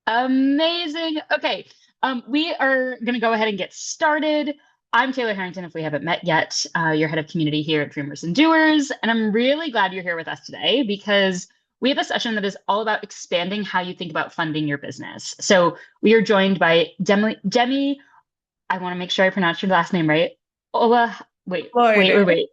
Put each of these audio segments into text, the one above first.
Amazing. Okay. We are going to go ahead and get started. I'm Taylor Harrington, if we haven't met yet, your head of community here at Dreamers and Doers. And I'm really glad you're here with us today because we have a session that is all about expanding how you think about funding your business. So we are joined by Demi, I want to make sure I pronounce your last name right. Ola, Oloyede. wait.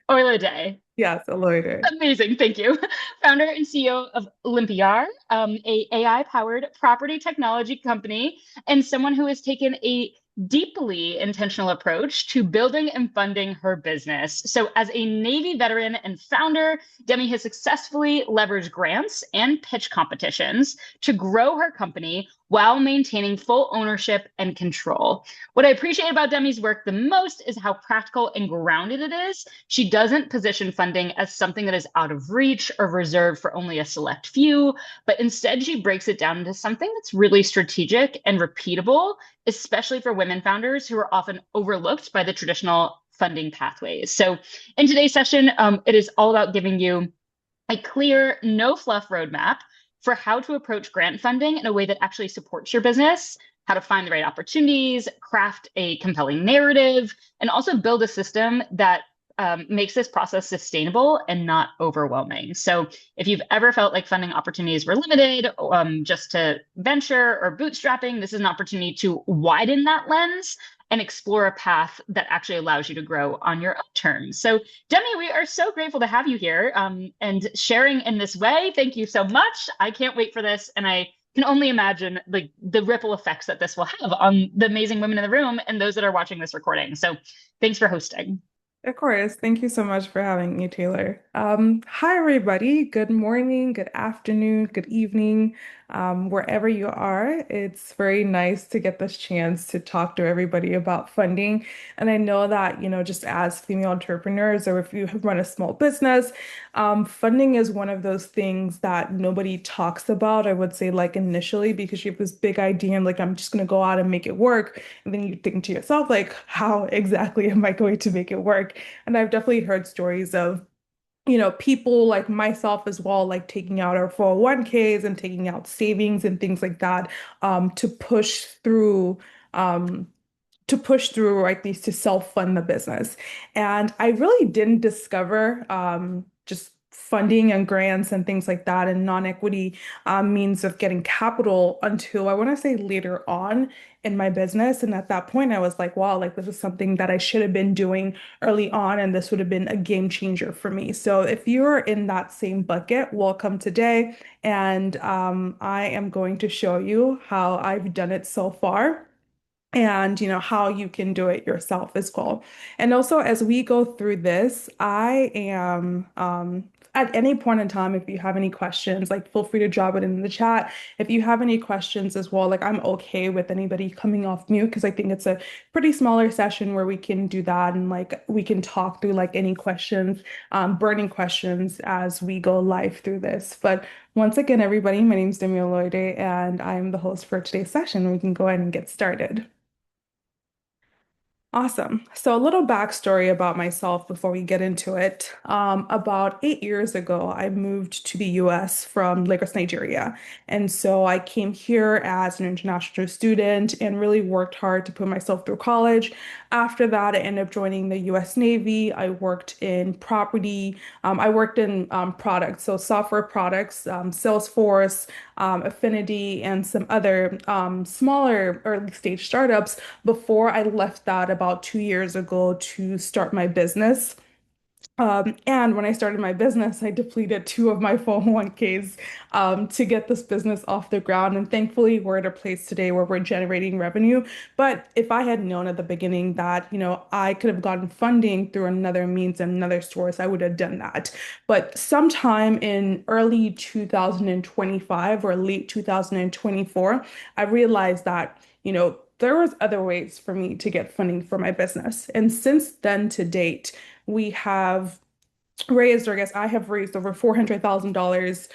Ola. Yes, Oloyede. Amazing. Thank you. Founder and CEO of Olympiar, a AI-powered property technology company, and someone who has taken a deeply intentional approach to building and funding her business. So, as a Navy veteran and founder, Demi has successfully leveraged grants and pitch competitions to grow her company while maintaining full ownership and control. What I appreciate about Demi's work the most is how practical and grounded it is. She doesn't position funding as something that is out of reach or reserved for only a select few, but instead she breaks it down into something that's really strategic and repeatable, especially for women founders who are often overlooked by the traditional funding pathways. So, in today's session, it is all about giving you a clear, no fluff roadmap for how to approach grant funding in a way that actually supports your business, how to find the right opportunities, craft a compelling narrative, and also build a system that makes this process sustainable and not overwhelming. So, if you've ever felt like funding opportunities were limited just to venture or bootstrapping, this is an opportunity to widen that lens and explore a path that actually allows you to grow on your own terms. So, Demi, we are so grateful to have you here and sharing in this way. Thank you so much. I can't wait for this, and I can only imagine like the ripple effects that this will have on the amazing women in the room and those that are watching this recording. So, thanks for hosting. Of course. Thank you so much for having me, Taylor. Hi, everybody. Good morning, good afternoon, good evening, wherever you are. It's very nice to get this chance to talk to everybody about funding. And I know that, just as female entrepreneurs or if you run a small business, funding is one of those things that nobody talks about, I would say, like initially, because you have this big idea and like, I'm just going to go out and make it work. And then you think to yourself, like, how exactly am I going to make it work? And I've definitely heard stories of, people like myself as well, like taking out our 401ks and taking out savings and things like that, to um, push through, or at least to self-fund the business. And I really didn't discover just funding and grants and things like that and non-equity means of getting capital until I want to say later on in my business. And at that point, I was like, wow, like this is something that I should have been doing early on, and this would have been a game changer for me. So if you're in that same bucket, welcome today. And I am going to show you how I've done it so far and how you can do it yourself as well. And also as we go through this, I am at any point in time, if you have any questions, like feel free to drop it in the chat. If you have any questions as well, like I'm okay with anybody coming off mute because I think it's a pretty smaller session where we can do that and like we can talk through like any questions, burning questions as we go live through this. But once again, everybody, my name is Demi Oloyede and I'm the host for today's session. We can go ahead and get started. Awesome. So a little backstory about myself before we get into it. About 8 years ago, I moved to the US from Lagos, Nigeria. And so I came here as an international student and really worked hard to put myself through college. After that, I ended up joining the US Navy. I worked in property. I worked in products, so software products, Salesforce, Affinity, and some other smaller early stage startups before I left that about 2 years ago to start my business. And when I started my business, I depleted two of my 401ks to get this business off the ground. And thankfully, we're at a place today where we're generating revenue. But if I had known at the beginning that, I could have gotten funding through another means and another source, I would have done that. But sometime in early 2025 or late 2024, I realized that, there was other ways for me to get funding for my business. And since then to date, we have raised, or I guess I have raised over $400,000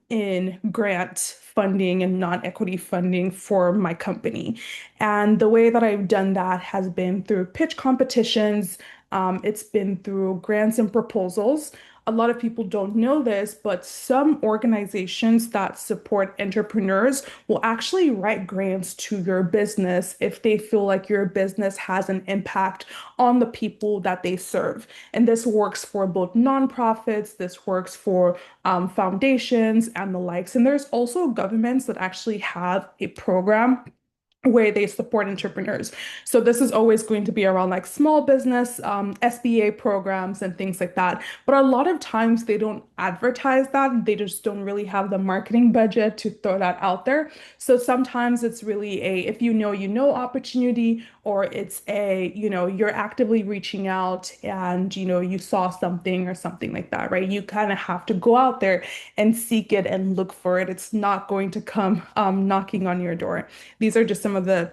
in grant funding and non-equity funding for my company. And the way that I've done that has been through pitch competitions. It's been through grants and proposals. a lot of people don't know this, but some organizations that support entrepreneurs will actually write grants to your business if they feel like your business has an impact on the people that they serve. And this works for both nonprofits, this works for foundations and the likes. And there's also governments that actually have a program where they support entrepreneurs. So this is always going to be around like small business, SBA programs and things like that. But a lot of times they don't advertise that. They just don't really have the marketing budget to throw that out there. So sometimes it's really a if you know opportunity, or it's a, you're actively reaching out and you saw something or something like that, right? You kind of have to go out there and seek it and look for it. It's not going to come knocking on your door. These are just some of the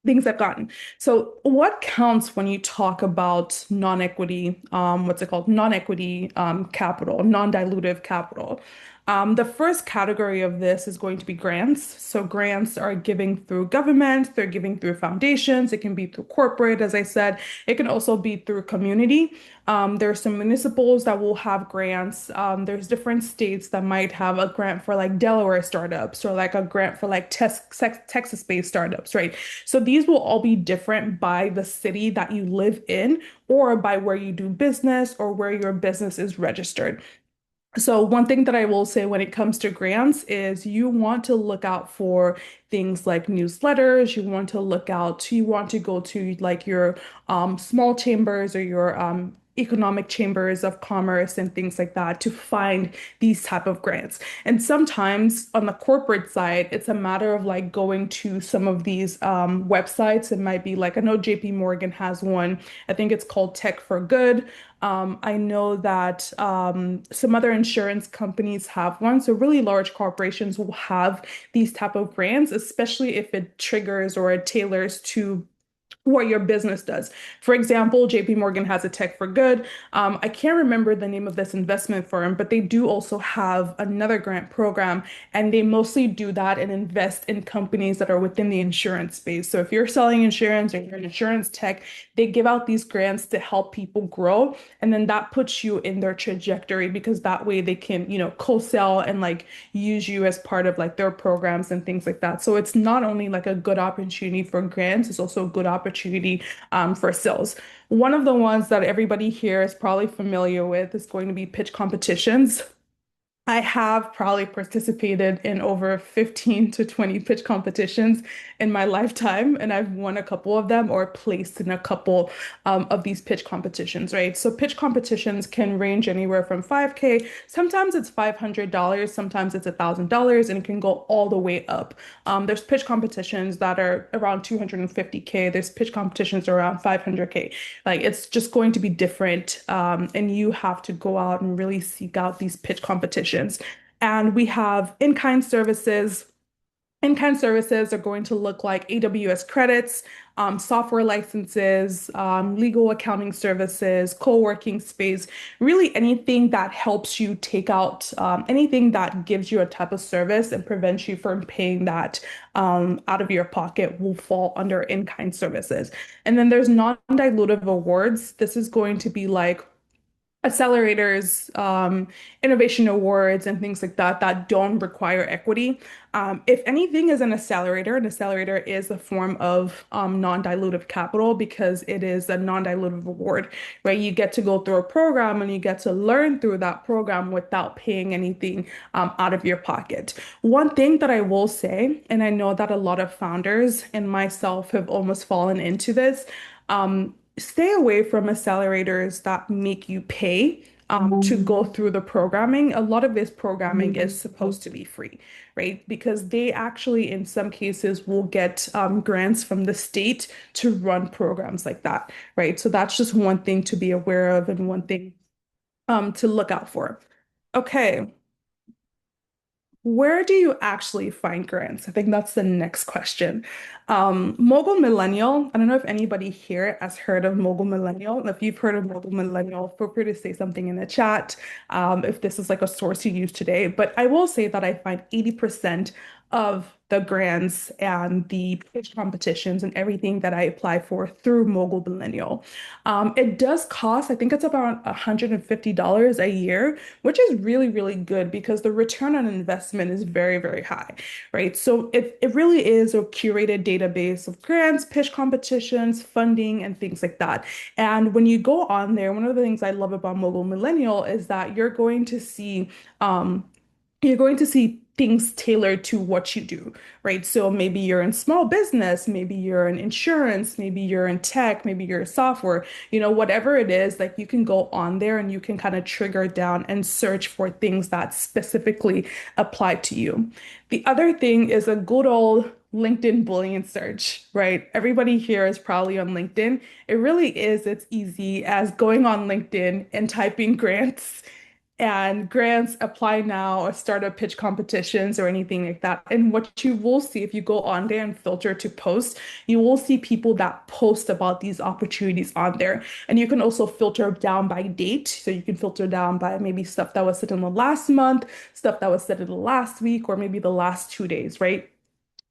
things I've gotten. So, what counts when you talk about non-equity, what's it called? Non-equity capital, non-dilutive capital. The first category of this is going to be grants. So, grants are giving through government, they're giving through foundations, it can be through corporate, as I said, it can also be through community. There are some municipals that will have grants. There's different states that might have a grant for like Delaware startups or like a grant for like Texas-based startups, right? So these will all be different by the city that you live in or by where you do business or where your business is registered. So one thing that I will say when it comes to grants is you want to look out for things like newsletters. You want to go to like your small chambers or your economic chambers of commerce and things like that to find these type of grants. And sometimes on the corporate side, it's a matter of like going to some of these websites. It might be like, I know JP Morgan has one. I think it's called Tech for Good. I know that some other insurance companies have one. So really large corporations will have these type of grants, especially if it triggers or it tailors to what your business does. For example, JP Morgan has a Tech for Good. I can't remember the name of this investment firm, but they do also have another grant program, and they mostly do that and invest in companies that are within the insurance space. So if you're selling insurance or you're an insurance tech, they give out these grants to help people grow, and then that puts you in their trajectory because that way they can, co-sell and like use you as part of like their programs and things like that. So it's not only like a good opportunity for grants, it's also a good opportunity for sales. One of the ones that everybody here is probably familiar with is going to be pitch competitions. I have probably participated in over 15 to 20 pitch competitions in my lifetime, and I've won a couple of them or placed in a couple of these pitch competitions, right? So pitch competitions can range anywhere from 5K, sometimes it's $500, sometimes it's $1,000, and it can go all the way up. There's pitch competitions that are around 250K, there's pitch competitions around 500K. Like it's just going to be different, and you have to go out and really seek out these pitch competitions. And we have in-kind services. In-kind services are going to look like AWS credits, software licenses, legal accounting services, co-working space, really anything that helps you take out anything that gives you a type of service and prevents you from paying that out of your pocket will fall under in-kind services. And then there's non-dilutive awards. This is going to be like accelerators, innovation awards, and things like that that don't require equity. If anything is an accelerator is a form of non-dilutive capital because it is a non-dilutive award, right? You get to go through a program and you get to learn through that program without paying anything out of your pocket. One thing that I will say, and I know that a lot of founders and myself have almost fallen into this, stay away from accelerators that make you pay to go through the programming. A lot of this programming is supposed to be free, right? Because they actually, in some cases, will get grants from the state to run programs like that, right? So that's just one thing to be aware of and one thing to look out for. Okay. Where do you actually find grants? I think that's the next question. Mogul Millennial, I don't know if anybody here has heard of Mogul Millennial. If you've heard of Mogul Millennial, feel free to say something in the chat if this is like a source you use today. But I will say that I find 80% of the grants and the pitch competitions and everything that I apply for through Mogul Millennial. It does cost, I think it's about $150 a year, which is really, really good because the return on investment is very, very high, right? So it really is a curated database of grants, pitch competitions, funding, and things like that. And when you go on there, one of the things I love about Mogul Millennial is that um, you're going to see things tailored to what you do, right? So maybe you're in small business, maybe you're in insurance, maybe you're in tech, maybe you're software, whatever it is, like you can go on there and you can kind of trigger down and search for things that specifically apply to you. The other thing is a good old LinkedIn Boolean search, right? Everybody here is probably on LinkedIn. It really is. It's easy as going on LinkedIn and typing grants and grants apply now or startup pitch competitions or anything like that. And what you will see if you go on there and filter to post, you will see people that post about these opportunities on there. And you can also filter down by date. So you can filter down by maybe stuff that was said in the last month, stuff that was said in the last week, or maybe the last 2 days, right?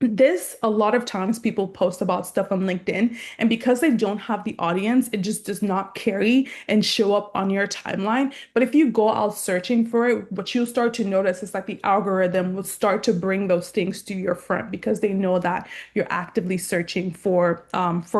This, a lot of times people post about stuff on LinkedIn, and because they don't have the audience, it just does not carry and show up on your timeline. But if you go out searching for it, what you'll start to notice is that the algorithm will start to bring those things to your front because they know that you're actively searching for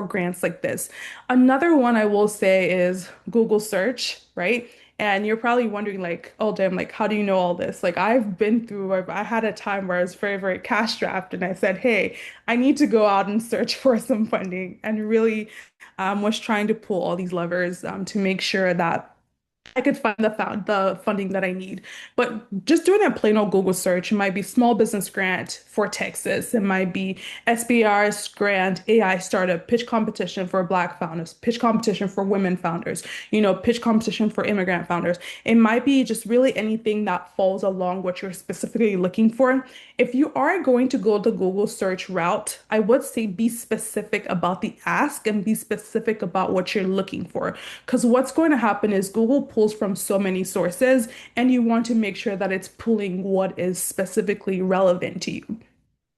grants like this. Another one I will say is Google search, right? And you're probably wondering, like, oh, damn, like, how do you know all this? Like, I had a time where I was very, very cash strapped, and I said, hey, I need to go out and search for some funding, and really was trying to pull all these levers to make sure that I could find the funding that I need. But just doing a plain old Google search, it might be small business grant for Texas. It might be SBR's grant, AI startup, pitch competition for Black founders, pitch competition for women founders, pitch competition for immigrant founders. It might be just really anything that falls along what you're specifically looking for. If you are going to go the Google search route, I would say be specific about the ask and be specific about what you're looking for. Because what's going to happen is Google pulls from so many sources, and you want to make sure that it's pulling what is specifically relevant to you.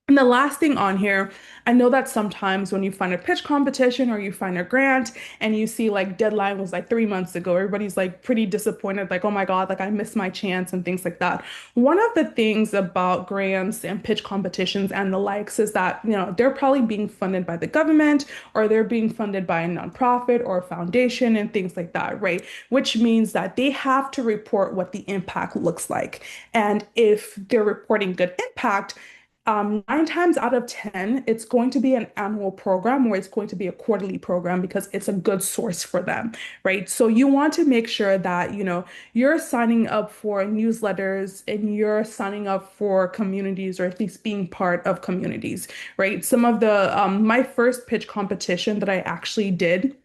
And the last thing on here, I know that sometimes when you find a pitch competition or you find a grant and you see like deadline was like 3 months ago, everybody's like pretty disappointed, like, oh my God, like I missed my chance and things like that. One of the things about grants and pitch competitions and the likes is that, they're probably being funded by the government or they're being funded by a nonprofit or a foundation and things like that, right? Which means that they have to report what the impact looks like. And if they're reporting good impact, 9 times out of 10, it's going to be an annual program or it's going to be a quarterly program because it's a good source for them, right? So you want to make sure that, you're signing up for newsletters and you're signing up for communities or at least being part of communities, right? My first pitch competition that I actually did,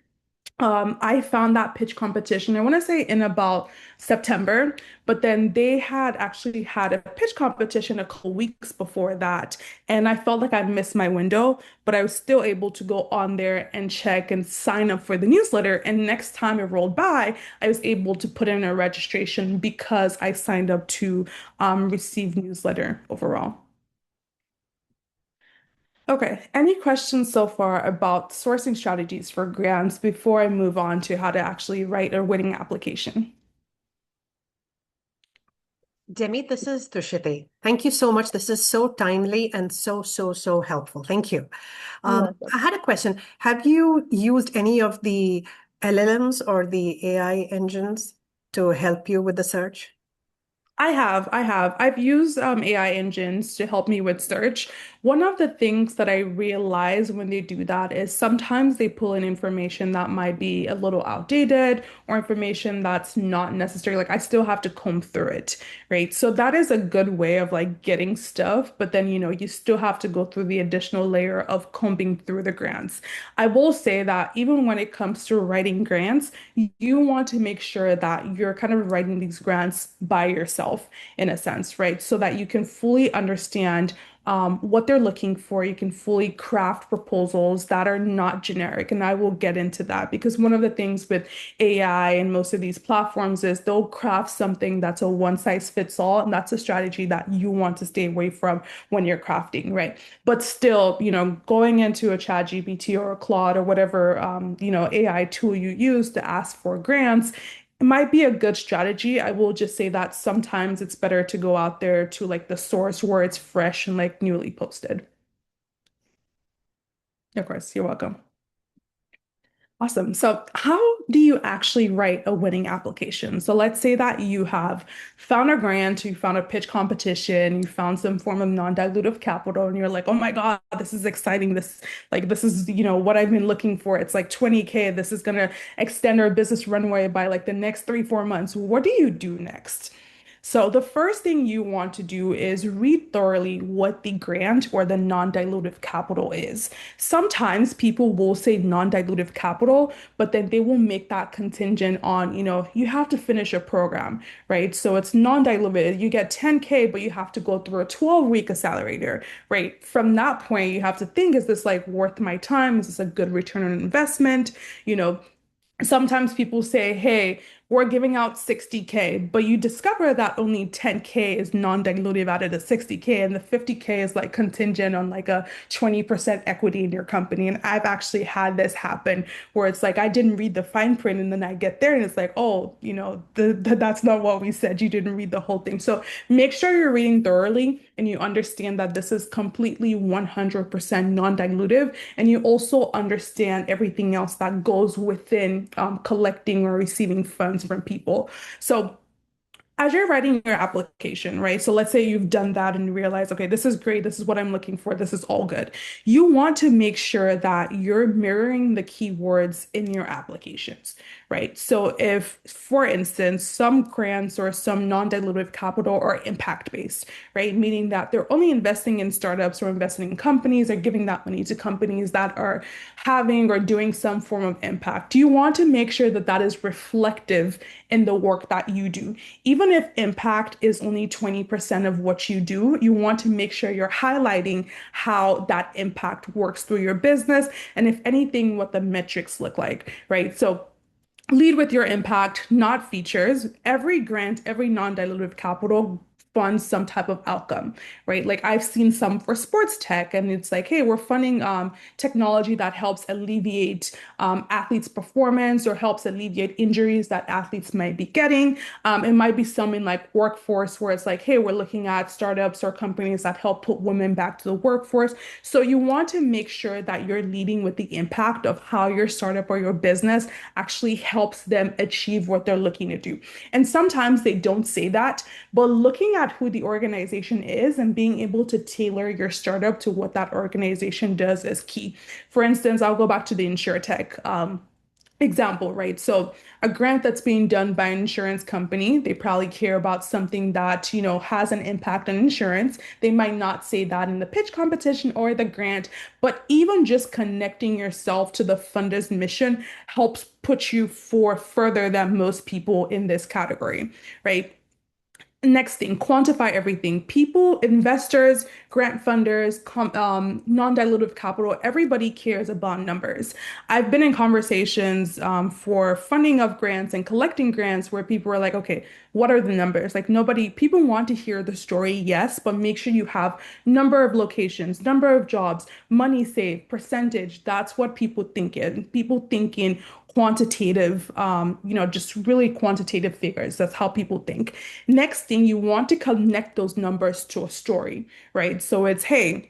I found that pitch competition, I want to say in about September, but then they had actually had a pitch competition a couple weeks before that. And I felt like I missed my window, but I was still able to go on there and check and sign up for the newsletter. And next time it rolled by, I was able to put in a registration because I signed up to receive newsletter overall. Okay, any questions so far about sourcing strategies for grants before I move on to how to actually write a winning application? Demi, this is Tushite. Thank you so much. This is so timely and so helpful. Thank you. You're welcome. I had a question. Have you used any of the LLMs or the AI engines to help you with the search? I have. I've used AI engines to help me with search. One of the things that I realize when they do that is sometimes they pull in information that might be a little outdated or information that's not necessary. Like I still have to comb through it, right? So that is a good way of like getting stuff, but then you still have to go through the additional layer of combing through the grants. I will say that even when it comes to writing grants, you want to make sure that you're kind of writing these grants by yourself in a sense, right? So that you can fully understand what they're looking for. You can fully craft proposals that are not generic. And I will get into that because one of the things with AI and most of these platforms is they'll craft something that's a one size fits all. And that's a strategy that you want to stay away from when you're crafting, right? But still, going into a chat GPT or a Claude or whatever, AI tool you use to ask for grants, it might be a good strategy. I will just say that sometimes it's better to go out there to like the source where it's fresh and like newly posted. Of course, you're welcome. Awesome. So, how do you actually write a winning application? So, let's say that you have found a grant, you found a pitch competition, you found some form of non-dilutive capital, and you're like, oh my God, this is exciting. This is, what I've been looking for. It's like 20K. This is gonna extend our business runway by like the next 3, 4 months. What do you do next? So the first thing you want to do is read thoroughly what the grant or the non-dilutive capital is. Sometimes people will say non-dilutive capital, but then they will make that contingent on, you have to finish a program, right? So it's non-dilutive. You get 10K, but you have to go through a 12-week accelerator, right? From that point, you have to think, is this like worth my time? Is this a good return on investment? You know, Sometimes people say, hey, we're giving out 60K, but you discover that only 10K is non-dilutive out of the 60K, and the 50K is like contingent on like a 20% equity in your company. And I've actually had this happen where it's like I didn't read the fine print, and then I get there and it's like, oh, that's not what we said. You didn't read the whole thing. So make sure you're reading thoroughly and you understand that this is completely 100% non-dilutive, and you also understand everything else that goes within collecting or receiving funds from people. So as you're writing your application, right? So let's say you've done that and you realize, okay, this is great. This is what I'm looking for. This is all good. You want to make sure that you're mirroring the keywords in your applications, right? So if, for instance, some grants or some non-dilutive capital are impact-based, right? Meaning that they're only investing in startups or investing in companies or giving that money to companies that are having or doing some form of impact. You want to make sure that that is reflective in the work that you do. Even if impact is only 20% of what you do, you want to make sure you're highlighting how that impact works through your business and if anything, what the metrics look like, right? So lead with your impact, not features. Every grant, every non-dilutive capital funds some type of outcome, right? Like I've seen some for sports tech, and it's like, hey, we're funding technology that helps alleviate athletes' performance or helps alleviate injuries that athletes might be getting. It might be some in like workforce where it's like, hey, we're looking at startups or companies that help put women back to the workforce. So you want to make sure that you're leading with the impact of how your startup or your business actually helps them achieve what they're looking to do. And sometimes they don't say that, but looking at who the organization is and being able to tailor your startup to what that organization does is key. For instance, I'll go back to the insurtech example, right? So a grant that's being done by an insurance company, they probably care about something that, has an impact on insurance. They might not say that in the pitch competition or the grant, but even just connecting yourself to the funder's mission helps put you for further than most people in this category, right? Next thing, quantify everything. People, investors, grant funders, non-dilutive capital, everybody cares about numbers. I've been in conversations for funding of grants and collecting grants where people are like, okay, what are the numbers? Like people want to hear the story, yes, but make sure you have number of locations, number of jobs, money saved, percentage. That's what people think in. People think in quantitative, just really quantitative figures. That's how people think. Next thing, you want to connect those numbers to a story, right? So it's, hey,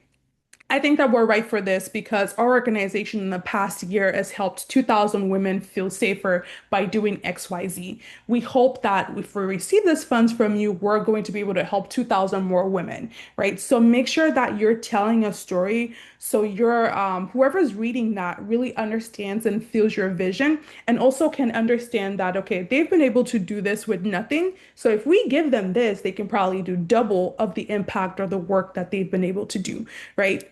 I think that we're right for this because our organization in the past year has helped 2,000 women feel safer by doing XYZ. We hope that if we receive these funds from you, we're going to be able to help 2,000 more women, right? So make sure that you're telling a story so whoever's reading that really understands and feels your vision and also can understand that, okay, they've been able to do this with nothing. So if we give them this, they can probably do double of the impact or the work that they've been able to do, right?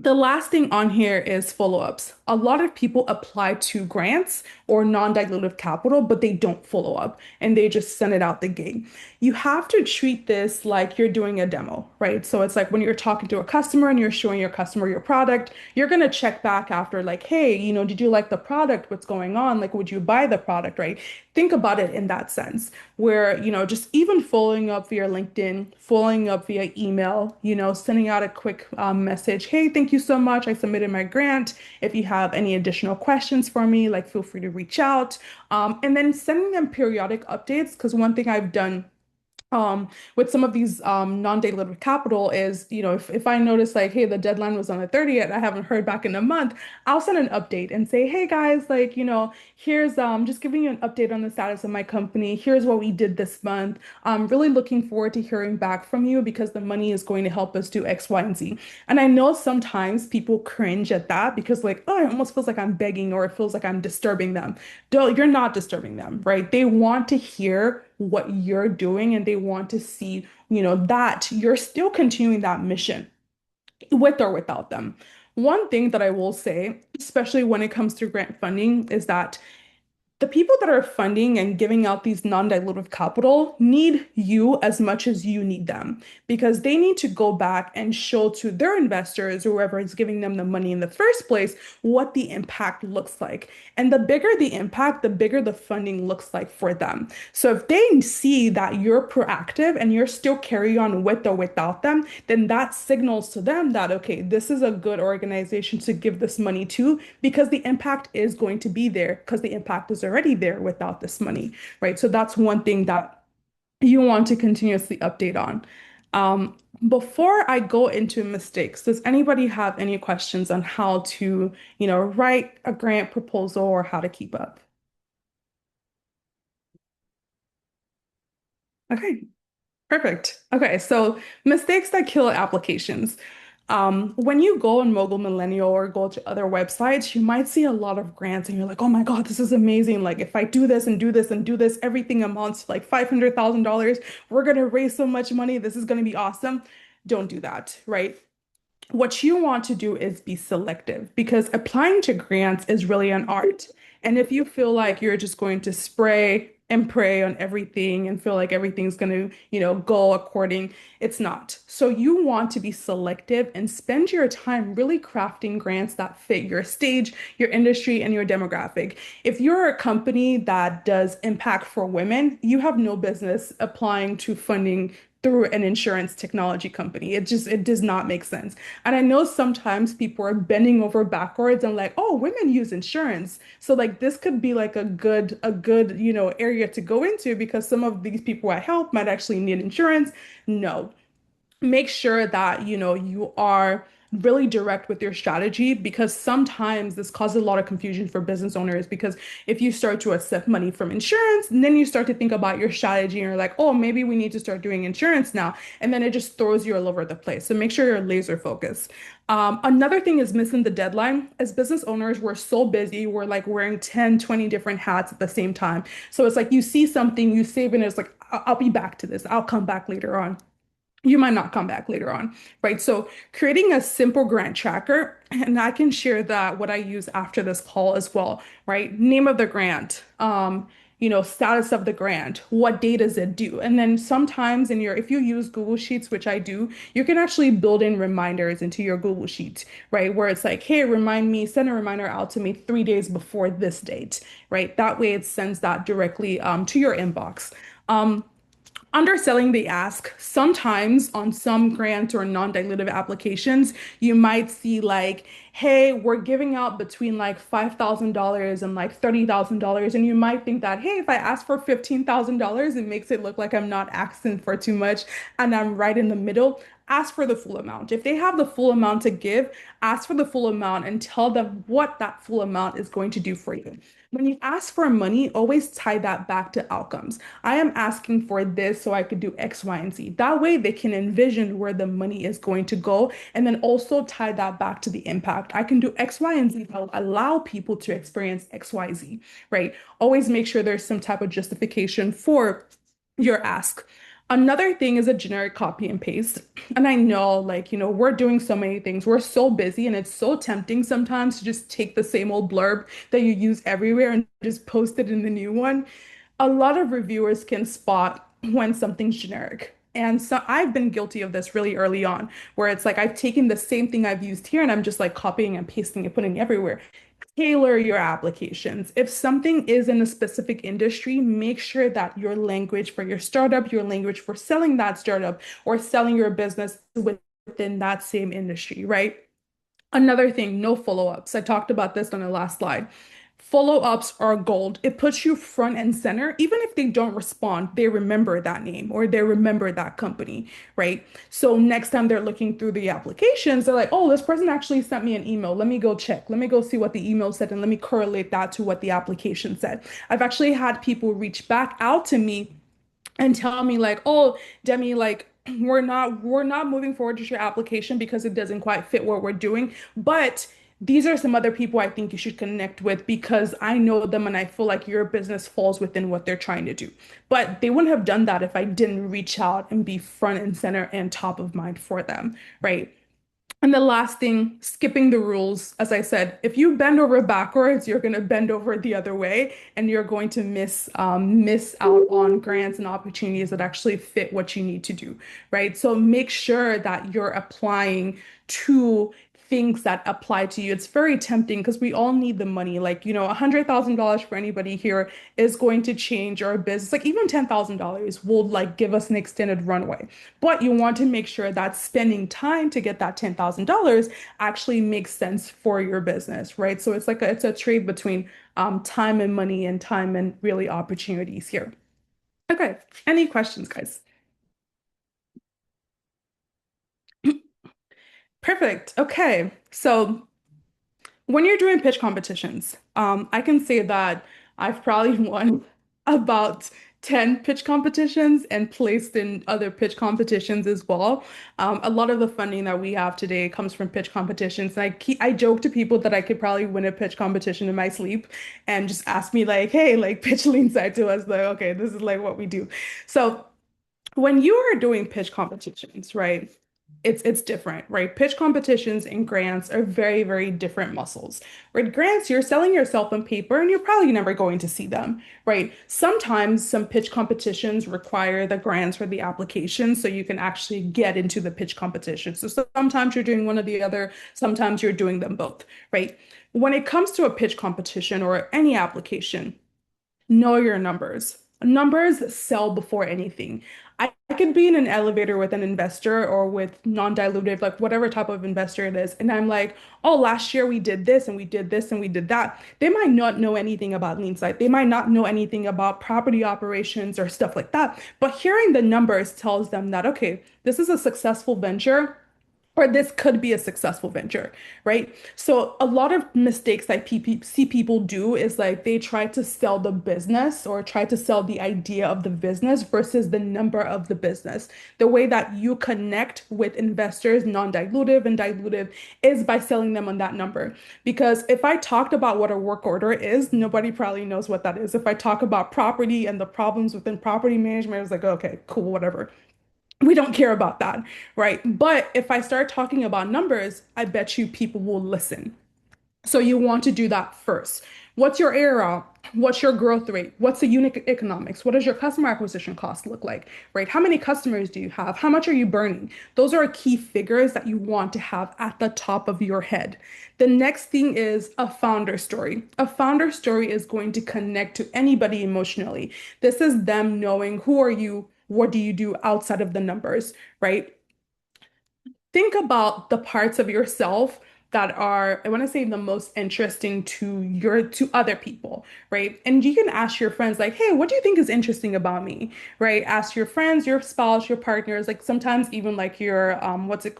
The last thing on here is follow-ups. A lot of people apply to grants or non-dilutive capital, but they don't follow up and they just send it out the gate. You have to treat this like you're doing a demo, right? So it's like when you're talking to a customer and you're showing your customer your product, you're going to check back after, like, hey, did you like the product? What's going on? Like, would you buy the product, right? Think about it in that sense, where, just even following up via LinkedIn, following up via email, sending out a quick message. Hey, thank you so much. I submitted my grant. If you have any additional questions for me, like, feel free to reach out. And then sending them periodic updates, because one thing I've done with some of these non-dilutive capital is, if I notice like, hey, the deadline was on the 30th, I haven't heard back in a month, I'll send an update and say, hey guys, like, here's just giving you an update on the status of my company. Here's what we did this month. I'm really looking forward to hearing back from you because the money is going to help us do X, Y, and Z. And I know sometimes people cringe at that because like, oh, it almost feels like I'm begging or it feels like I'm disturbing them. Don't, you're not disturbing them, right? They want to hear what you're doing and they want to see, that you're still continuing that mission with or without them. One thing that I will say, especially when it comes to grant funding, is that the people that are funding and giving out these non-dilutive capital need you as much as you need them because they need to go back and show to their investors, whoever is giving them the money in the first place, what the impact looks like. And the bigger the impact, the bigger the funding looks like for them. So if they see that you're proactive and you're still carry on with or without them, then that signals to them that, okay, this is a good organization to give this money to because the impact is going to be there because the impact is already there without this money, right? So that's one thing that you want to continuously update on. Before I go into mistakes, does anybody have any questions on how to, write a grant proposal or how to keep up? Okay, perfect. Okay, so mistakes that kill applications. When you go on Mogul Millennial or go to other websites, you might see a lot of grants and you're like, oh my God, this is amazing. Like if I do this and do this and do this, everything amounts to like $500,000. We're gonna raise so much money. This is gonna be awesome. Don't do that, right? What you want to do is be selective because applying to grants is really an art. And if you feel like you're just going to spray and pray on everything and feel like everything's going to, go according, it's not. So you want to be selective and spend your time really crafting grants that fit your stage, your industry, and your demographic. If you're a company that does impact for women, you have no business applying to funding through an insurance technology company. It does not make sense. And I know sometimes people are bending over backwards and like, oh, women use insurance. So like this could be like a good, area to go into because some of these people I help might actually need insurance. No, make sure that you are really direct with your strategy because sometimes this causes a lot of confusion for business owners because if you start to accept money from insurance and then you start to think about your strategy and you're like, oh, maybe we need to start doing insurance now, and then it just throws you all over the place. So make sure you're laser focused. Another thing is missing the deadline. As business owners, we're so busy, we're like wearing 10, 20 different hats at the same time. So it's like you see something, you save it, and it's like I'll be back to this, I'll come back later on. You might not come back later on, right? So creating a simple grant tracker, and I can share that what I use after this call as well, right? Name of the grant, status of the grant, what date does it due? And then sometimes if you use Google Sheets, which I do, you can actually build in reminders into your Google Sheet, right? Where it's like, hey, remind me, send a reminder out to me 3 days before this date, right? That way it sends that directly to your inbox. Underselling the ask. Sometimes on some grant or non-dilutive applications, you might see like, hey, we're giving out between like $5,000 and like $30,000. And you might think that, hey, if I ask for $15,000, it makes it look like I'm not asking for too much and I'm right in the middle. Ask for the full amount. If they have the full amount to give, ask for the full amount and tell them what that full amount is going to do for you. When you ask for money, always tie that back to outcomes. I am asking for this so I could do X, Y, and Z. That way they can envision where the money is going to go and then also tie that back to the impact. I can do X, Y, and Z that will allow people to experience X, Y, Z, right? Always make sure there's some type of justification for your ask. Another thing is a generic copy and paste. And I know, like, we're doing so many things. We're so busy, and it's so tempting sometimes to just take the same old blurb that you use everywhere and just post it in the new one. A lot of reviewers can spot when something's generic. And so I've been guilty of this really early on, where it's like I've taken the same thing I've used here and I'm just like copying and pasting and putting it everywhere. Tailor your applications. If something is in a specific industry, make sure that your language for your startup, your language for selling that startup or selling your business within that same industry, right? Another thing, no follow-ups. I talked about this on the last slide. Follow-ups are gold. It puts you front and center. Even if they don't respond, they remember that name or they remember that company, right? So next time they're looking through the applications, they're like, oh, this person actually sent me an email. Let me go check. Let me go see what the email said and let me correlate that to what the application said. I've actually had people reach back out to me and tell me like, oh, Demi, like we're not moving forward with your application because it doesn't quite fit what we're doing. But these are some other people I think you should connect with because I know them and I feel like your business falls within what they're trying to do. But they wouldn't have done that if I didn't reach out and be front and center and top of mind for them, right? And the last thing, skipping the rules. As I said, if you bend over backwards, you're going to bend over the other way, and you're going to miss out on grants and opportunities that actually fit what you need to do, right? So make sure that you're applying to things that apply to you. It's very tempting because we all need the money. Like, $100,000 for anybody here is going to change our business. Like even $10,000 will like give us an extended runway. But you want to make sure that spending time to get that $10,000 actually makes sense for your business, right? So it's a trade between time and money and time and really opportunities here. Okay, any questions, guys? Perfect. Okay, so when you're doing pitch competitions, I can say that I've probably won about 10 pitch competitions and placed in other pitch competitions as well. A lot of the funding that we have today comes from pitch competitions. And I joke to people that I could probably win a pitch competition in my sleep and just ask me like, hey, like pitch lean side to us, like, okay, this is like what we do. So when you are doing pitch competitions, right? It's different, right? Pitch competitions and grants are very, very different muscles. With grants, you're selling yourself on paper and you're probably never going to see them, right? Sometimes some pitch competitions require the grants or the application so you can actually get into the pitch competition. So sometimes you're doing one or the other, sometimes you're doing them both, right? When it comes to a pitch competition or any application, know your numbers. Numbers sell before anything. I could be in an elevator with an investor or with non-dilutive, like whatever type of investor it is. And I'm like, oh, last year we did this and we did this and we did that. They might not know anything about lean side. They might not know anything about property operations or stuff like that. But hearing the numbers tells them that, okay, this is a successful venture or this could be a successful venture, right? So a lot of mistakes that see people do is like they try to sell the business or try to sell the idea of the business versus the number of the business. The way that you connect with investors, non-dilutive and dilutive, is by selling them on that number. Because if I talked about what a work order is, nobody probably knows what that is. If I talk about property and the problems within property management, it's like, okay, cool, whatever. We don't care about that, right? But if I start talking about numbers, I bet you people will listen. So you want to do that first. What's your ARR? What's your growth rate? What's the unit economics? What does your customer acquisition cost look like, right? How many customers do you have? How much are you burning? Those are key figures that you want to have at the top of your head. The next thing is a founder story. A founder story is going to connect to anybody emotionally. This is them knowing who are you? What do you do outside of the numbers, right? Think about the parts of yourself that are, I want to say, the most interesting to other people, right? And you can ask your friends like, hey, what do you think is interesting about me, right? Ask your friends, your spouse, your partners, like sometimes even like your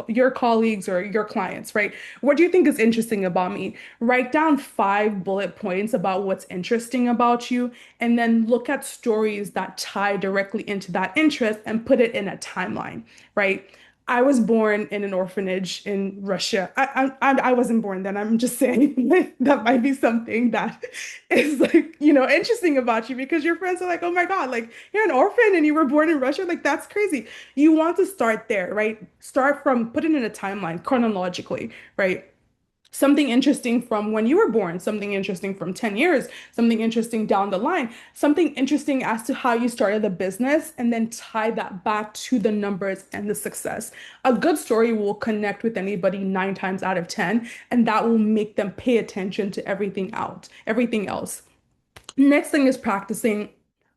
your colleagues or your clients, right? What do you think is interesting about me? Write down 5 bullet points about what's interesting about you, and then look at stories that tie directly into that interest and put it in a timeline, right? I was born in an orphanage in Russia. I wasn't born then. I'm just saying that might be something that is like, interesting about you because your friends are like, oh my God, like you're an orphan and you were born in Russia. Like that's crazy. You want to start there, right? Start from put it in a timeline chronologically, right? Something interesting from when you were born, something interesting from 10 years, something interesting down the line, something interesting as to how you started the business, and then tie that back to the numbers and the success. A good story will connect with anybody 9 times out of 10, and that will make them pay attention to everything else. Next thing is practicing.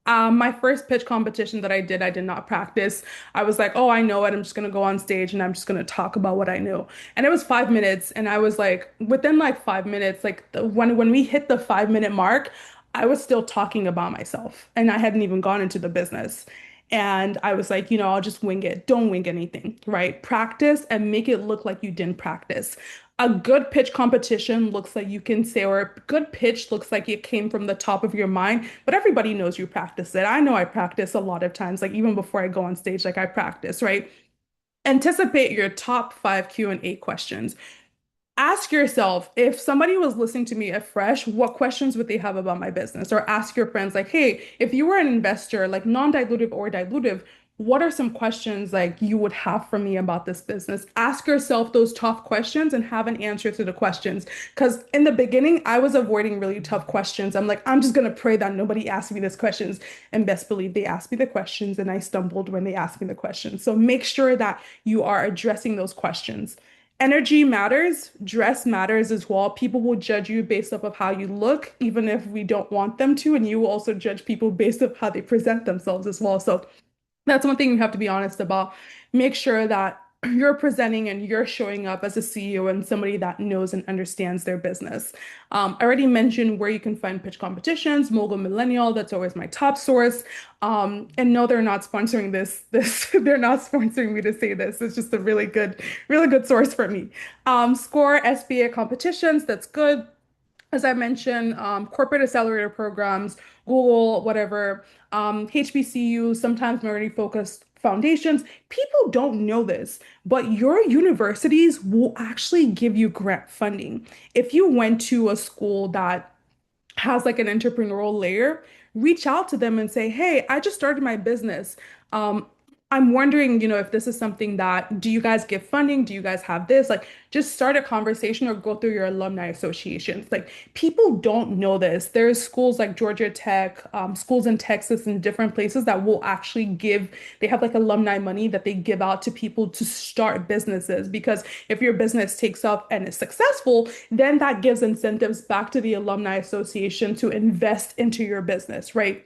My first pitch competition that I did not practice. I was like, oh, I know it. I'm just gonna go on stage and I'm just gonna talk about what I knew. And it was 5 minutes, and I was like, within like 5 minutes, like when we hit the 5 minute mark, I was still talking about myself, and I hadn't even gone into the business. And I was like, I'll just wing it. Don't wing anything, right? Practice and make it look like you didn't practice. A good pitch competition looks like you can say, or a good pitch looks like it came from the top of your mind, but everybody knows you practice it. I know I practice a lot of times, like even before I go on stage, like I practice, right? Anticipate your top five Q&A questions. Ask yourself if somebody was listening to me afresh, what questions would they have about my business? Or ask your friends, like, hey, if you were an investor, like non-dilutive or dilutive, what are some questions like you would have for me about this business? Ask yourself those tough questions and have an answer to the questions. Because in the beginning, I was avoiding really tough questions. I'm like, I'm just gonna pray that nobody asks me these questions. And best believe they asked me the questions, and I stumbled when they asked me the questions. So make sure that you are addressing those questions. Energy matters, dress matters as well. People will judge you based off of how you look, even if we don't want them to, and you will also judge people based off how they present themselves as well. So that's one thing you have to be honest about. Make sure that you're presenting and you're showing up as a CEO and somebody that knows and understands their business. I already mentioned where you can find pitch competitions, Mogul Millennial, that's always my top source. And no, they're not sponsoring this, they're not sponsoring me to say this. It's just a really good source for me. Score SBA competitions, that's good. As I mentioned, corporate accelerator programs, Google, whatever, HBCU, sometimes minority focused foundations. People don't know this, but your universities will actually give you grant funding. If you went to a school that has like an entrepreneurial layer, reach out to them and say, hey, I just started my business. Um, I'm wondering, if this is something that, do you guys give funding? Do you guys have this? Like, just start a conversation or go through your alumni associations. Like, people don't know this. There's schools like Georgia Tech, schools in Texas and different places that will actually they have like alumni money that they give out to people to start businesses. Because if your business takes off and is successful, then that gives incentives back to the alumni association to invest into your business, right?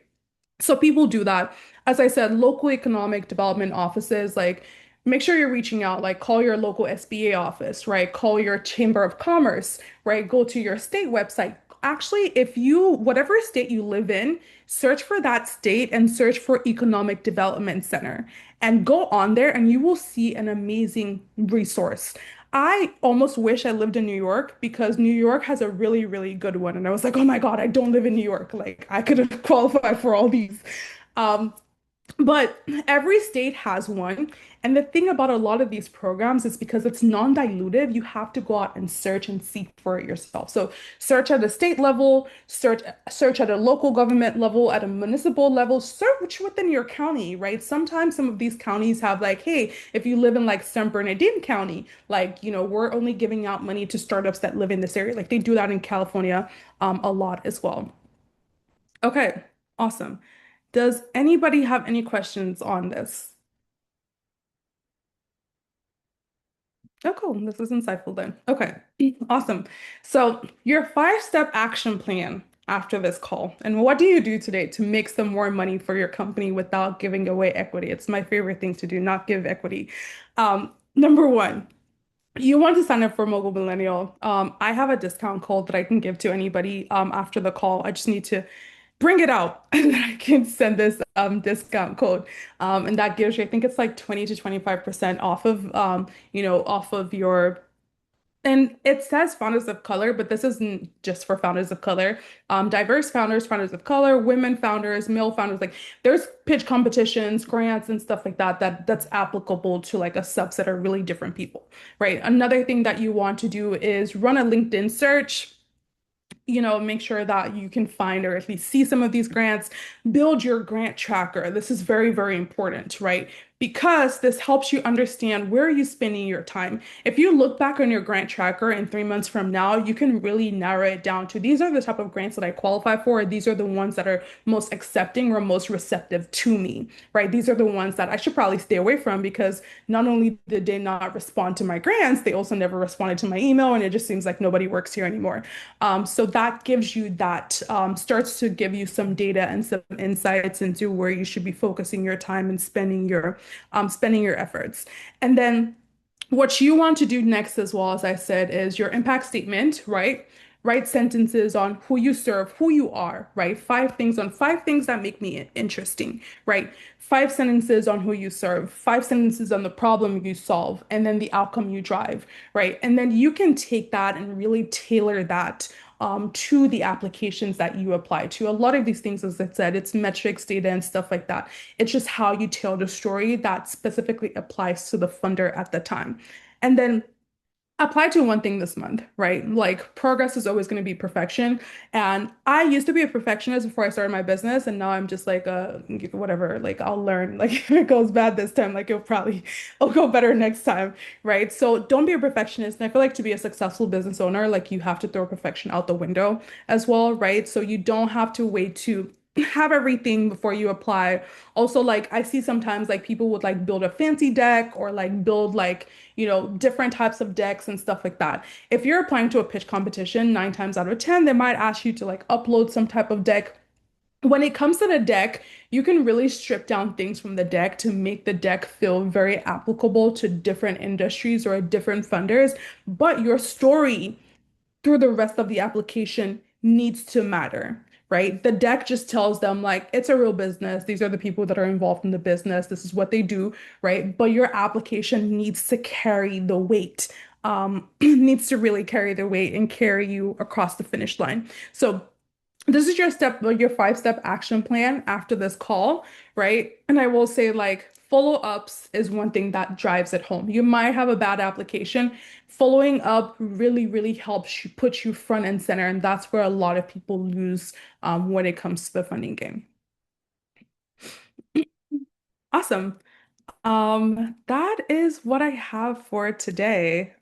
So people do that. As I said, local economic development offices, like make sure you're reaching out, like call your local SBA office, right? Call your Chamber of Commerce, right? Go to your state website. Actually, whatever state you live in, search for that state and search for Economic Development Center and go on there and you will see an amazing resource. I almost wish I lived in New York because New York has a really, really good one. And I was like, oh my God, I don't live in New York. Like I could have qualified for all these. Um, but every state has one. And the thing about a lot of these programs is because it's non-dilutive, you have to go out and search and seek for it yourself. So search at a state level, search at a local government level, at a municipal level, search within your county, right? Sometimes some of these counties have like, hey, if you live in like San Bernardino County, like, we're only giving out money to startups that live in this area. Like they do that in California, a lot as well. Okay, awesome. Does anybody have any questions on this? Oh, cool. This is insightful then. Okay, awesome. So, your 5-step action plan after this call, and what do you do today to make some more money for your company without giving away equity? It's my favorite thing to do, not give equity. Number one, you want to sign up for Mobile Millennial. I have a discount code that I can give to anybody after the call. I just need to bring it out and then I can send this discount code. And that gives you, I think it's like 20 to 25% off of off of your And it says founders of color, but this isn't just for founders of color. Diverse founders, founders of color, women founders, male founders, like there's pitch competitions, grants, and stuff like that, that's applicable to like a subset of really different people, right? Another thing that you want to do is run a LinkedIn search, make sure that you can find or at least see some of these grants, build your grant tracker. This is very, very important, right? Because this helps you understand where are you spending your time. If you look back on your grant tracker in 3 months from now, you can really narrow it down to these are the type of grants that I qualify for. These are the ones that are most accepting or most receptive to me, right? These are the ones that I should probably stay away from because not only did they not respond to my grants, they also never responded to my email, and it just seems like nobody works here anymore. So that gives you that, starts to give you some data and some insights into where you should be focusing your time and spending your efforts. And then what you want to do next, as well as I said, is your impact statement, right? Write sentences on who you serve, who you are, right? 5 things that make me interesting, right? 5 sentences on who you serve, 5 sentences on the problem you solve, and then the outcome you drive, right? And then you can take that and really tailor that to the applications that you apply to. A lot of these things, as I said, it's metrics, data, and stuff like that. It's just how you tell the story that specifically applies to the funder at the time. And then apply to one thing this month, right? Like progress is always going to be perfection. And I used to be a perfectionist before I started my business. And now I'm just like, whatever, like I'll learn. Like if it goes bad this time, like it'll go better next time, right? So don't be a perfectionist. And I feel like to be a successful business owner, like you have to throw perfection out the window as well, right? So you don't have to wait to have everything before you apply. Also, like I see sometimes like people would like build a fancy deck or like build like different types of decks and stuff like that. If you're applying to a pitch competition, 9 times out of 10, they might ask you to like upload some type of deck. When it comes to the deck, you can really strip down things from the deck to make the deck feel very applicable to different industries or different funders. But your story through the rest of the application needs to matter, right? The deck just tells them like it's a real business. These are the people that are involved in the business. This is what they do, right? But your application needs to carry the weight, needs to really carry the weight and carry you across the finish line. So this is your 5-step action plan after this call, right? And I will say like follow-ups is one thing that drives it home. You might have a bad application. Following up really, really helps you put you front and center, and that's where a lot of people lose when it comes to the funding game. Awesome. That is what I have for today.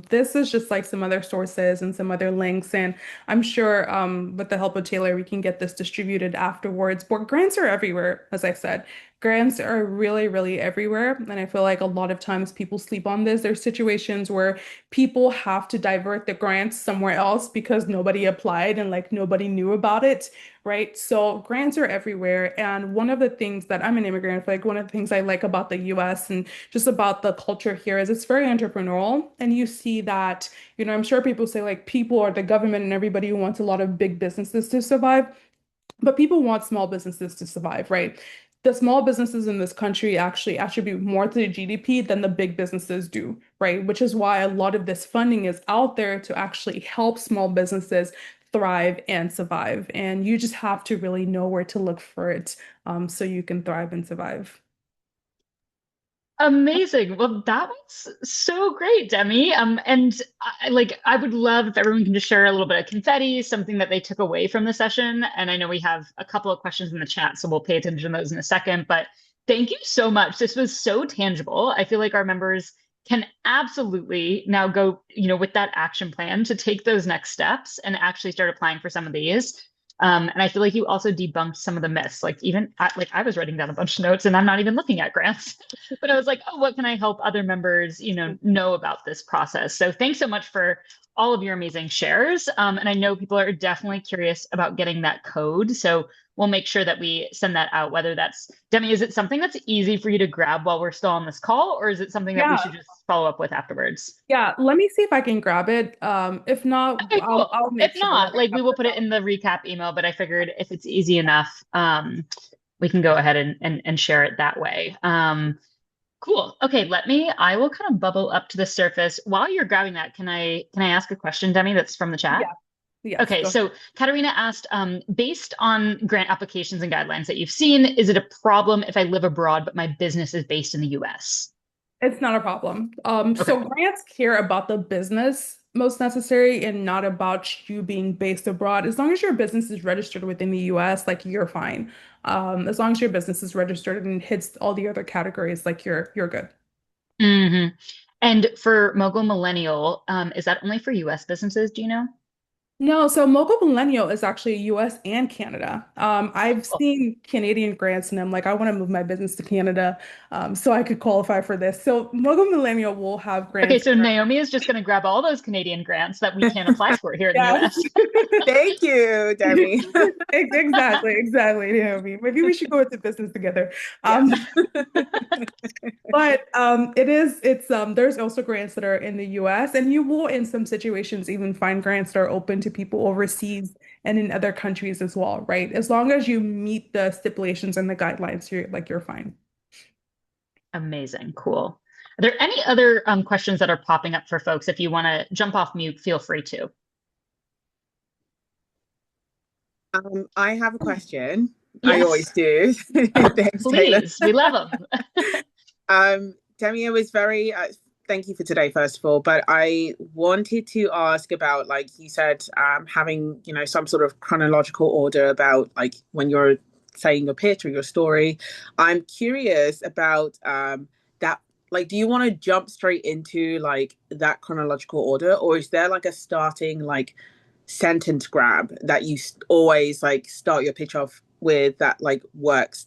This is just like some other sources and some other links, and I'm sure with the help of Taylor, we can get this distributed afterwards. But grants are everywhere, as I said. Grants are really, really everywhere, and I feel like a lot of times people sleep on this. There's situations where people have to divert the grants somewhere else because nobody applied and like nobody knew about it, right? So grants are everywhere. And one of the things that I'm an immigrant, like one of the things I like about the US and just about the culture here is it's very entrepreneurial. And you see that, I'm sure people say like people are the government and everybody who wants a lot of big businesses to survive, but people want small businesses to survive, right? The small businesses in this country actually attribute more to the GDP than the big businesses do, right? Which is why a lot of this funding is out there to actually help small businesses thrive and survive. And you just have to really know where to look for it, so you can thrive and survive. Amazing. Well, that was so great, Demi. And I would love if everyone can just share a little bit of confetti, something that they took away from the session. And I know we have a couple of questions in the chat, so we'll pay attention to those in a second. But thank you so much. This was so tangible. I feel like our members can absolutely now go, with that action plan to take those next steps and actually start applying for some of these. And I feel like you also debunked some of the myths. Like even I was writing down a bunch of notes and I'm not even looking at grants, but I was like, oh, what can I help other members, know about this process? So thanks so much for all of your amazing shares. And I know people are definitely curious about getting that code. So we'll make sure that we send that out, whether that's, Demi, is it something that's easy for you to grab while we're still on this call, or is it something that we Yeah, should just follow up with afterwards? yeah. Let me see if I can grab it. If not, Okay, I'll cool. I'll make If sure that not, I like we have will this put it out. in the recap email, but I figured if it's easy enough, we can go ahead and share it that way. Cool. Okay, I will kind of bubble up to the surface. While you're grabbing that, can I ask a question, Demi, that's from the chat? Yeah. Yes, Okay, go ahead. so Katarina asked, based on grant applications and guidelines that you've seen, is it a problem if I live abroad but my business is based in the US? It's not a problem. Okay. So grants care about the business most necessary and not about you being based abroad. As long as your business is registered within the US, like you're fine. As long as your business is registered and hits all the other categories, like you're good. hmm And for Mogul Millennial, is that only for US businesses, do you know? No, so Mogul Millennial is actually US and Canada. I've Cool. seen Canadian grants and I'm like, I want to move my business to Canada, so I could qualify for this. So Mogul Millennial will have Okay, grants. so Naomi is just going to grab all those Canadian grants that we can apply for here in the Yes. US. Thank you, Demi. Exactly, Naomi. Maybe we should go into business together. Yeah. Um, but there's also grants that are in the US, and you will, in some situations, even find grants that are open to people overseas and in other countries as well, right? As long as you meet the stipulations and the guidelines, you're fine. Amazing. Cool. Are there any other questions that are popping up for folks? If you want to jump off mute, feel free to. I have a question. I Yes, always do. Thanks, Taylor. please. We love them. Demi, it was very, thank you for today, first of all. But I wanted to ask about, like you said, having, some sort of chronological order about like when you're saying your pitch or your story. I'm curious about that. Like, do you want to jump straight into like that chronological order, or is there like a starting like sentence grab that you always like start your pitch off with that like works?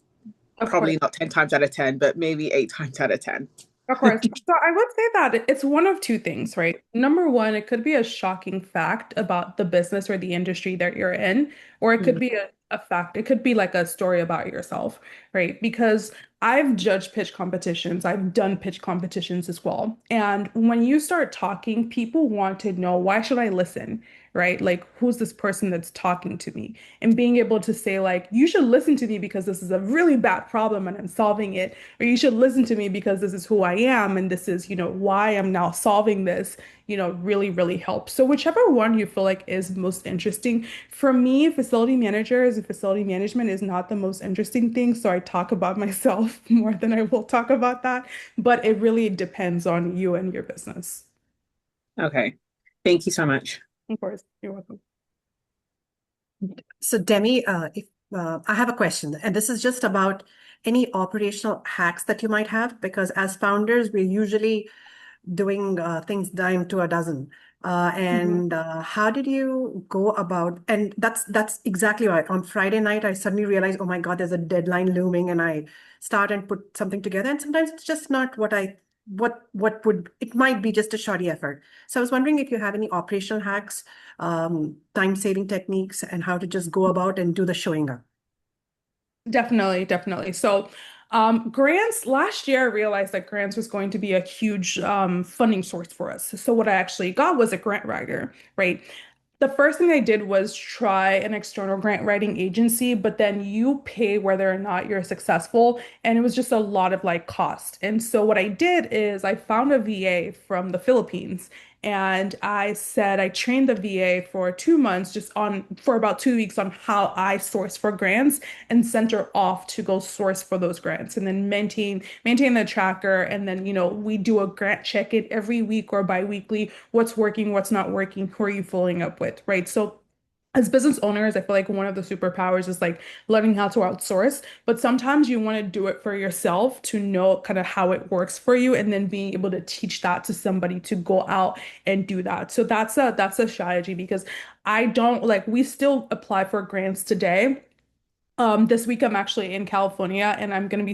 Of course. Probably not 10 times out of 10, but maybe 8 times out of 10. Of course. So I would say that it's one of two things, right? Number one, it could be a shocking fact about the business or the industry that you're in, or it could Mm. be a fact. It could be like a story about yourself, right? Because I've judged pitch competitions, I've done pitch competitions as well. And when you start talking, people want to know, why should I listen? Right? Like, who's this person that's talking to me? And being able to say, like, you should listen to me because this is a really bad problem and I'm solving it, or you should listen to me because this is who I am and this is, why I'm now solving this, really, really helps. So whichever one you feel like is most interesting. For me, facility managers and facility management is not the most interesting thing. So I talk about myself more than I will talk about that. But it really depends on you and your business. Okay. Thank you so much. Of course, you're welcome. So, Demi, if I have a question, and this is just about any operational hacks that you might have, because as founders, we're usually doing things dime to a dozen. Mhm. And how did you go about? And that's exactly right. On Friday night, I suddenly realized, oh my God, there's a deadline looming, and I start and put something together. And sometimes it's just not what would it might be just a shoddy effort. So I was wondering if you have any operational hacks, time-saving techniques, and how to just go about and do the showing up. Definitely, definitely. So, grants last year, I realized that grants was going to be a huge funding source for us. So, what I actually got was a grant writer, right? The first thing I did was try an external grant writing agency, but then you pay whether or not you're successful. And it was just a lot of like cost. And so what I did is I found a VA from the Philippines and I said I trained the VA for 2 months just on for about 2 weeks on how I source for grants and sent her off to go source for those grants and then maintain the tracker. And then, we do a grant check-in every week or bi-weekly. What's working, what's not working, who are you following up with, right? So as business owners, I feel like one of the superpowers is like learning how to outsource, but sometimes you want to do it for yourself to know kind of how it works for you and then being able to teach that to somebody to go out and do that. So that's a strategy because I don't like we still apply for grants today. This week I'm actually in California and I'm gonna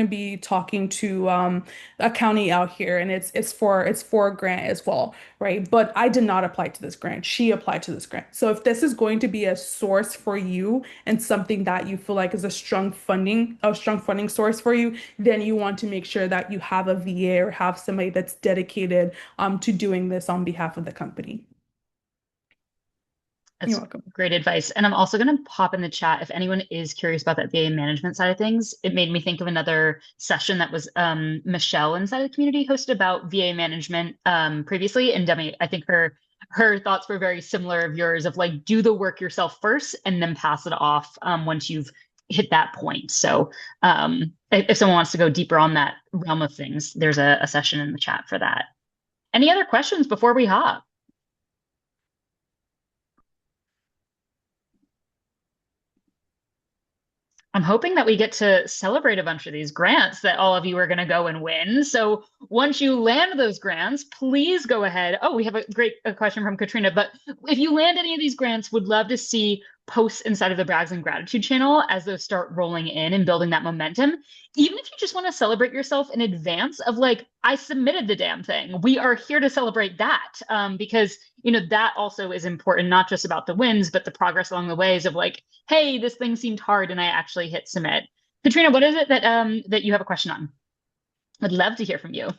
be talking to a county out here and it's for a grant as well, right? But I did not apply to this grant. She applied to this grant. So if this is going to be a source for you and something that you feel like is a strong funding source for you, then you want to make sure that you have a VA or have somebody that's dedicated to doing this on behalf of the company. You're That's welcome. great advice. And I'm also going to pop in the chat if anyone is curious about that VA management side of things. It made me think of another session that was Michelle inside of the community hosted about VA management previously. And Demi, I think her thoughts were very similar of yours of like do the work yourself first and then pass it off once you've hit that point. So if someone wants to go deeper on that realm of things, there's a session in the chat for that. Any other questions before we hop? I'm hoping that we get to celebrate a bunch of these grants that all of you are going to go and win. So once you land those grants, please go ahead. Oh, we have a question from Katrina. But if you land any of these grants, would love to see posts inside of the Brags and Gratitude channel as those start rolling in and building that momentum. Even if you just want to celebrate yourself in advance of like, I submitted the damn thing. We are here to celebrate that because that also is important, not just about the wins, but the progress along the ways of like, hey, this thing seemed hard and I actually hit submit. Katrina, what is it that you have a question on? I'd love to hear from you.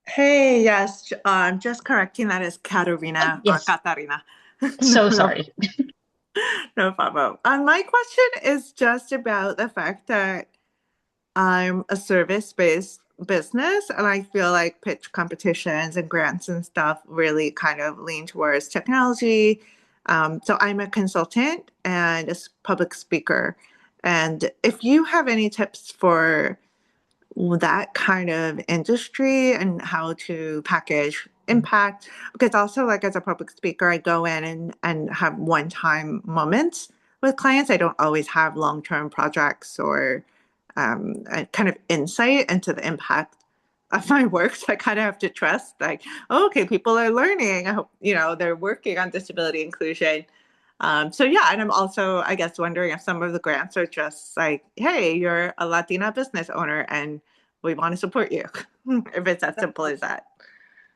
Hey, yes, just correcting that is Katarina or Yes. Katarina. So sorry. No problem. My question is just about the fact that I'm a service-based business, and I feel like pitch competitions and grants and stuff really kind of lean towards technology. So I'm a consultant and a public speaker. And if you have any tips for that kind of industry and how to package impact, because also like as a public speaker I go in and have one-time moments with clients. I don't always have long-term projects or a kind of insight into the impact of my work. So I kind of have to trust like, oh, okay, people are learning. I hope, they're working on disability inclusion. So yeah, and I'm also, I guess, wondering if some of the grants are just like, hey, you're a Latina business owner and we want to support you, if it's as simple as that.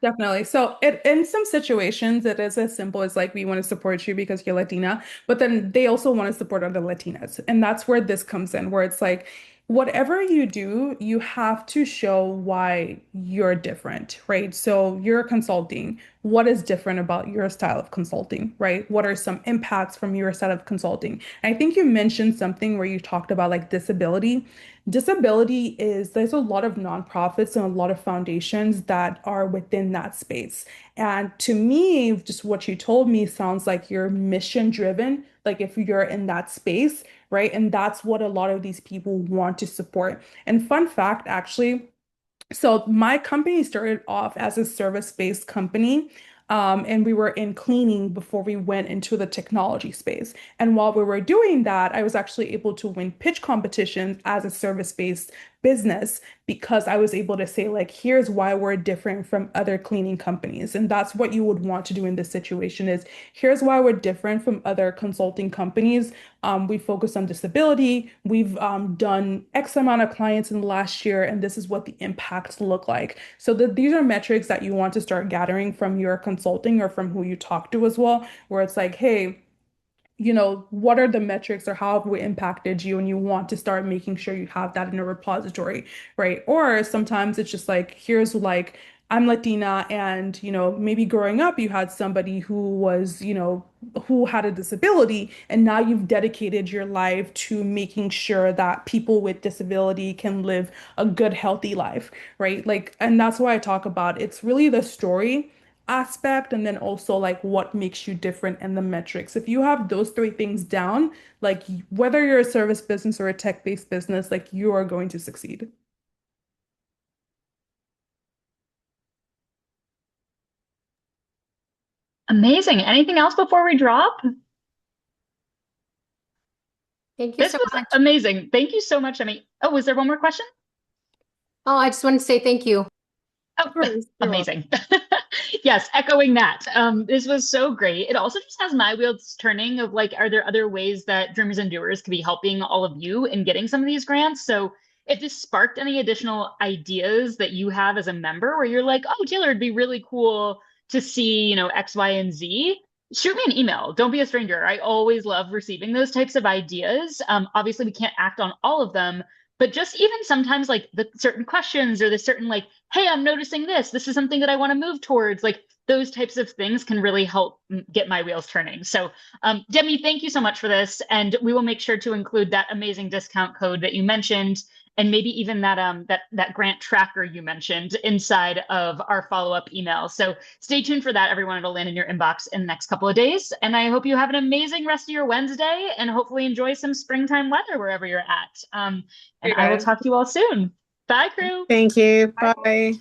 Definitely. So in some situations, it is as simple as like, we want to support you because you're Latina, but then they also want to support other Latinas. And that's where this comes in, where it's like, whatever you do, you have to show why you're different, right? So you're consulting. What is different about your style of consulting, right? What are some impacts from your style of consulting? And I think you mentioned something where you talked about like disability. Disability is, there's a lot of nonprofits and a lot of foundations that are within that space. And to me, just what you told me sounds like you're mission driven, like if you're in that space, right? And that's what a lot of these people want to support. And fun fact, actually, so my company started off as a service-based company, and we were in cleaning before we went into the technology space. And while we were doing that, I was actually able to win pitch competitions as a service-based business because I was able to say, like, here's why we're different from other cleaning companies. And that's what you would want to do in this situation is here's why we're different from other consulting companies. We focus on disability. We've done X amount of clients in the last year, and this is what the impacts look like. So these are metrics that you want to start gathering from your consulting or from who you talk to as well, where it's like, hey, what are the metrics or how have we impacted you? And you want to start making sure you have that in a repository, right? Or sometimes it's just like, here's like, I'm Latina and, maybe growing up you had somebody who was, who had a disability and now you've dedicated your life to making sure that people with disability can live a good, healthy life, right? Like, and that's why I talk about it's really the story aspect and then also like what makes you different and the metrics. If you have those three things down, like whether you're a service business or a tech-based business, like you are going to succeed. Amazing. Anything else before we drop? Thank you This so was much. amazing. Thank you so much, Emmy. Oh, was there one more question? Oh, I just wanted to say thank you. Oh, amazing. Yes, echoing that. This was so great. It also just has my wheels turning of like, are there other ways that Dreamers and Doers could be helping all of you in getting some of these grants? So if this sparked any additional ideas that you have as a member where you're like, oh, Taylor, it'd be really cool to see, X, Y, and Z, shoot me an email. Don't be a stranger. I always love receiving those types of ideas. Obviously, we can't act on all of them, but just even sometimes like the certain questions or the certain like, hey, I'm noticing this. This is something that I want to move towards. Like those types of things can really help get my wheels turning. So, Demi, thank you so much for this. And we will make sure to include that amazing discount code that you mentioned, and maybe even that grant tracker you mentioned inside of our follow-up email. So stay tuned for that, everyone. It'll land in your inbox in the next couple of days. And I hope you have an amazing rest of your Wednesday and hopefully enjoy some springtime weather wherever you're at. And I will talk to you all soon. Bye, crew. Thank you. Bye.